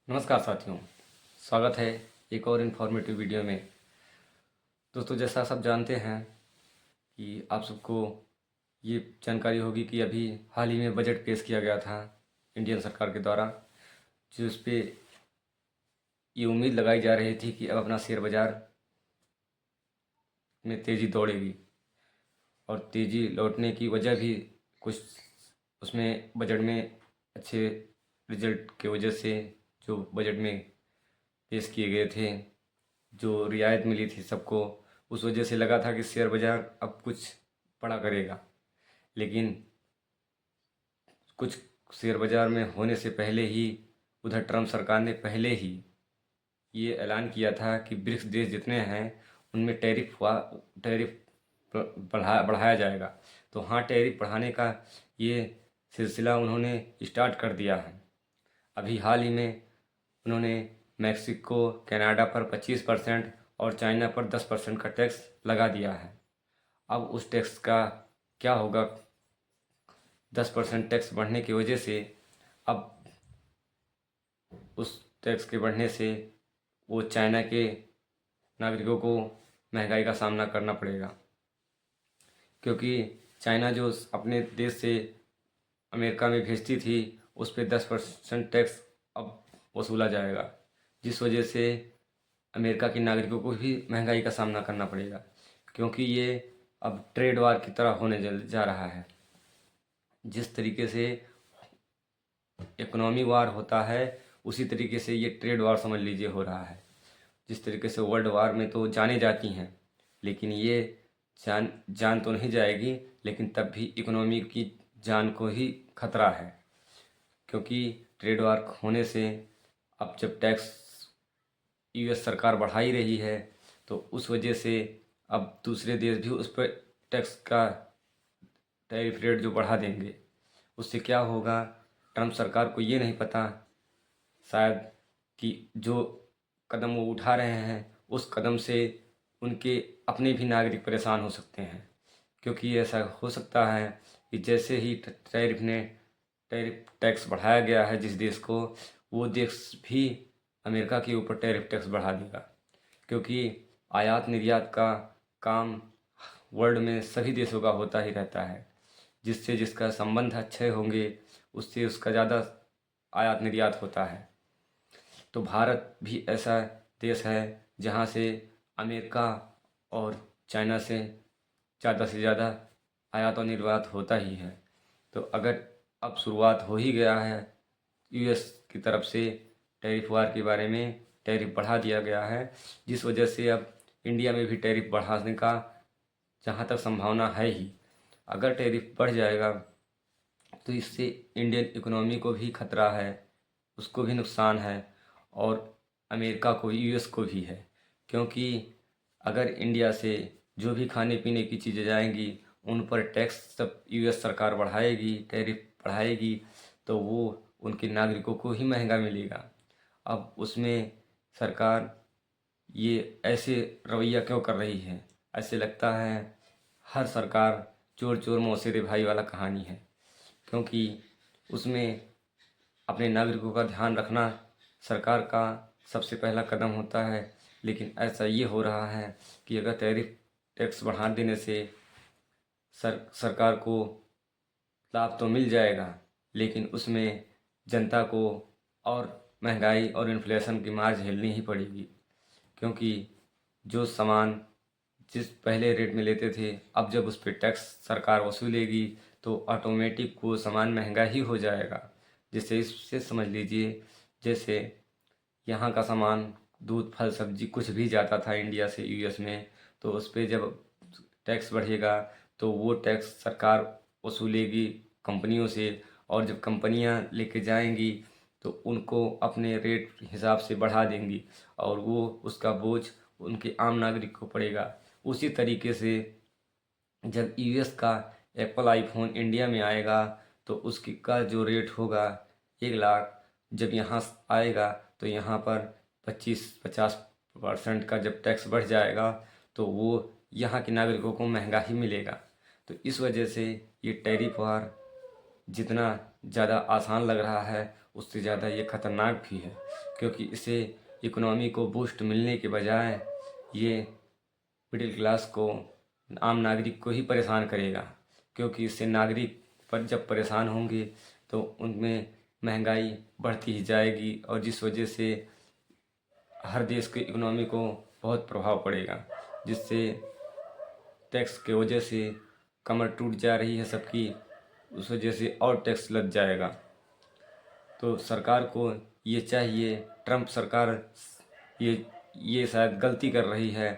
नमस्कार साथियों, स्वागत है एक और इन्फॉर्मेटिव वीडियो में। दोस्तों, जैसा सब जानते हैं कि आप सबको ये जानकारी होगी कि अभी हाल ही में बजट पेश किया गया था इंडियन सरकार के द्वारा, जिस पे ये उम्मीद लगाई जा रही थी कि अब अपना शेयर बाज़ार में तेज़ी दौड़ेगी। और तेज़ी लौटने की वजह भी कुछ उसमें बजट में अच्छे रिजल्ट की वजह से, जो बजट में पेश किए गए थे, जो रियायत मिली थी सबको, उस वजह से लगा था कि शेयर बाज़ार अब कुछ बड़ा करेगा। लेकिन कुछ शेयर बाज़ार में होने से पहले ही उधर ट्रम्प सरकार ने पहले ही ये ऐलान किया था कि ब्रिक्स देश जितने हैं उनमें टैरिफ बढ़ाया जाएगा। तो हाँ, टैरिफ बढ़ाने का ये सिलसिला उन्होंने स्टार्ट कर दिया है। अभी हाल ही में उन्होंने मैक्सिको, कनाडा पर 25% और चाइना पर 10% का टैक्स लगा दिया है। अब उस टैक्स का क्या होगा? 10% टैक्स बढ़ने की वजह से अब उस टैक्स के बढ़ने से वो चाइना के नागरिकों को महंगाई का सामना करना पड़ेगा, क्योंकि चाइना जो अपने देश से अमेरिका में भेजती थी उस पर 10% टैक्स अब वसूला जाएगा, जिस वजह से अमेरिका के नागरिकों को भी महंगाई का सामना करना पड़ेगा, क्योंकि ये अब ट्रेड वार की तरह होने जा रहा है। जिस तरीके से इकोनॉमी वार होता है उसी तरीके से ये ट्रेड वार समझ लीजिए हो रहा है। जिस तरीके से वर्ल्ड वार में तो जाने जाती हैं, लेकिन ये जान तो नहीं जाएगी, लेकिन तब भी इकोनॉमी की जान को ही खतरा है, क्योंकि ट्रेड वार होने से अब जब टैक्स यूएस सरकार बढ़ा ही रही है तो उस वजह से अब दूसरे देश भी उस पर टैक्स का टैरिफ रेट जो बढ़ा देंगे। उससे क्या होगा, ट्रम्प सरकार को ये नहीं पता शायद कि जो कदम वो उठा रहे हैं उस कदम से उनके अपने भी नागरिक परेशान हो सकते हैं, क्योंकि ऐसा हो सकता है कि जैसे ही टैरिफ टैक्स बढ़ाया गया है जिस देश को, वो देश भी अमेरिका के ऊपर टैरिफ टैक्स बढ़ा देगा, क्योंकि आयात निर्यात का काम वर्ल्ड में सभी देशों का होता ही रहता है। जिससे जिसका संबंध अच्छे होंगे उससे उसका ज़्यादा आयात निर्यात होता है। तो भारत भी ऐसा देश है जहाँ से अमेरिका और चाइना से ज़्यादा आयात और निर्यात होता ही है। तो अगर अब शुरुआत हो ही गया है यूएस की तरफ से टैरिफ वार के बारे में, टैरिफ बढ़ा दिया गया है, जिस वजह से अब इंडिया में भी टैरिफ बढ़ाने का जहाँ तक संभावना है ही। अगर टैरिफ बढ़ जाएगा तो इससे इंडियन इकोनॉमी को भी खतरा है, उसको भी नुकसान है, और अमेरिका को, यूएस को भी है, क्योंकि अगर इंडिया से जो भी खाने पीने की चीज़ें जाएंगी उन पर टैक्स सब यूएस सरकार बढ़ाएगी, टैरिफ बढ़ाएगी, तो वो उनके नागरिकों को ही महंगा मिलेगा। अब उसमें सरकार ये ऐसे रवैया क्यों कर रही है? ऐसे लगता है हर सरकार चोर चोर मौसेरे भाई वाला कहानी है, क्योंकि उसमें अपने नागरिकों का ध्यान रखना सरकार का सबसे पहला कदम होता है। लेकिन ऐसा ये हो रहा है कि अगर टैरिफ टैक्स बढ़ा देने से सरकार को लाभ तो मिल जाएगा, लेकिन उसमें जनता को और महंगाई और इन्फ्लेशन की मार झेलनी ही पड़ेगी, क्योंकि जो सामान जिस पहले रेट में लेते थे, अब जब उस पर टैक्स सरकार वसूलेगी तो ऑटोमेटिक वो सामान महंगा ही हो जाएगा। जिससे इससे समझ लीजिए, जैसे यहाँ का सामान दूध, फल, सब्जी कुछ भी जाता था इंडिया से यूएस में, तो उस पर जब टैक्स बढ़ेगा तो वो टैक्स सरकार वसूलेगी कंपनियों से, और जब कंपनियां लेके जाएंगी तो उनको अपने रेट हिसाब से बढ़ा देंगी, और वो उसका बोझ उनके आम नागरिक को पड़ेगा। उसी तरीके से जब यूएस का एप्पल आईफोन इंडिया में आएगा तो उसकी का जो रेट होगा 1 लाख, जब यहाँ आएगा तो यहाँ पर 25-50% का जब टैक्स बढ़ जाएगा तो वो यहाँ के नागरिकों को महंगा ही मिलेगा। तो इस वजह से ये टैरिफ वार जितना ज़्यादा आसान लग रहा है उससे ज़्यादा ये ख़तरनाक भी है, क्योंकि इससे इकोनॉमी को बूस्ट मिलने के बजाय ये मिडिल क्लास को, आम नागरिक को ही परेशान करेगा। क्योंकि इससे नागरिक पर जब परेशान होंगे तो उनमें महंगाई बढ़ती ही जाएगी, और जिस वजह से हर देश की इकोनॉमी को बहुत प्रभाव पड़ेगा, जिससे टैक्स के वजह से कमर टूट जा रही है सबकी, उस वजह से और टैक्स लग जाएगा। तो सरकार को ये चाहिए, ट्रम्प सरकार ये शायद गलती कर रही है।